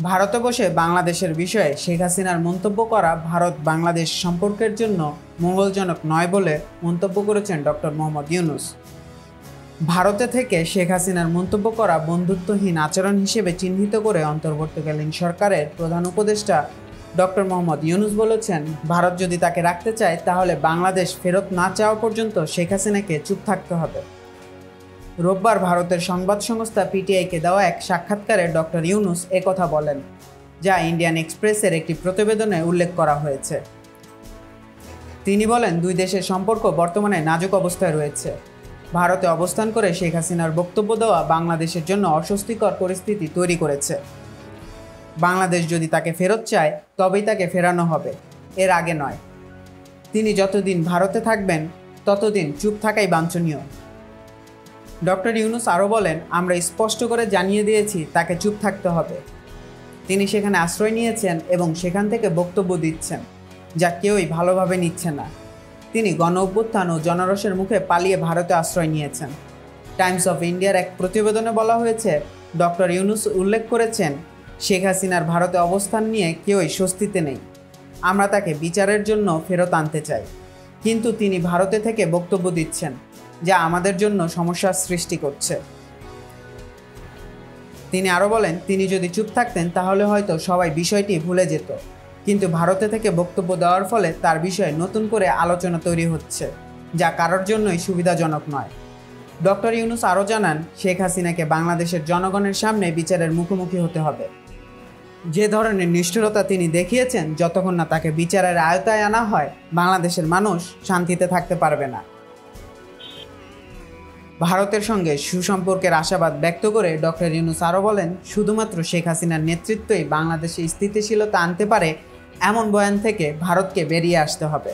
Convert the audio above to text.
ভারতে বসে বাংলাদেশের বিষয়ে শেখ হাসিনার মন্তব্য করা ভারত বাংলাদেশ সম্পর্কের জন্য মঙ্গলজনক নয় বলে মন্তব্য করেছেন ডক্টর মোহাম্মদ ইউনূস। ভারতে থেকে শেখ হাসিনার মন্তব্য করা বন্ধুত্বহীন আচরণ হিসেবে চিহ্নিত করে অন্তর্বর্তীকালীন সরকারের প্রধান উপদেষ্টা ডক্টর মোহাম্মদ ইউনূস বলেছেন, ভারত যদি তাকে রাখতে চায় তাহলে বাংলাদেশ ফেরত না চাওয়া পর্যন্ত শেখ হাসিনাকে চুপ থাকতে হবে। রোববার ভারতের সংবাদ সংস্থা পিটিআইকে দেওয়া এক সাক্ষাৎকারে ডক্টর ইউনূস একথা বলেন, যা ইন্ডিয়ান এক্সপ্রেসের একটি প্রতিবেদনে উল্লেখ করা হয়েছে। তিনি বলেন, দুই দেশের সম্পর্ক বর্তমানে নাজুক অবস্থায় রয়েছে। ভারতে অবস্থান করে শেখ হাসিনার বক্তব্য দেওয়া বাংলাদেশের জন্য অস্বস্তিকর পরিস্থিতি তৈরি করেছে। বাংলাদেশ যদি তাকে ফেরত চায় তবেই তাকে ফেরানো হবে, এর আগে নয়। তিনি যতদিন ভারতে থাকবেন ততদিন চুপ থাকাই বাঞ্ছনীয়। ডক্টর ইউনূস আরও বলেন, আমরা স্পষ্ট করে জানিয়ে দিয়েছি তাকে চুপ থাকতে হবে। তিনি সেখানে আশ্রয় নিয়েছেন এবং সেখান থেকে বক্তব্য দিচ্ছেন, যা কেউই ভালোভাবে নিচ্ছে না। তিনি গণ অভ্যুত্থান ও জনরোষের মুখে পালিয়ে ভারতে আশ্রয় নিয়েছেন। টাইমস অফ ইন্ডিয়ার এক প্রতিবেদনে বলা হয়েছে, ডক্টর ইউনূস উল্লেখ করেছেন, শেখ হাসিনার ভারতে অবস্থান নিয়ে কেউই স্বস্তিতে নেই। আমরা তাকে বিচারের জন্য ফেরত আনতে চাই, কিন্তু তিনি ভারতে থেকে বক্তব্য দিচ্ছেন, যা আমাদের জন্য সমস্যার সৃষ্টি করছে। তিনি আরও বলেন, তিনি যদি চুপ থাকতেন তাহলে হয়তো সবাই বিষয়টি ভুলে যেত, কিন্তু ভারতে থেকে বক্তব্য দেওয়ার ফলে তার বিষয়ে নতুন করে আলোচনা তৈরি হচ্ছে, যা কারোর জন্যই সুবিধাজনক নয়। ডক্টর ইউনূস আরও জানান, শেখ হাসিনাকে বাংলাদেশের জনগণের সামনে বিচারের মুখোমুখি হতে হবে। যে ধরনের নিষ্ঠুরতা তিনি দেখিয়েছেন, যতক্ষণ না তাকে বিচারের আওতায় আনা হয়, বাংলাদেশের মানুষ শান্তিতে থাকতে পারবে না। ভারতের সঙ্গে সুসম্পর্কের আশাবাদ ব্যক্ত করে ডক্টর ইউনূস আরও বলেন, শুধুমাত্র শেখ হাসিনার নেতৃত্বই বাংলাদেশে স্থিতিশীলতা আনতে পারে এমন বয়ান থেকে ভারতকে বেরিয়ে আসতে হবে।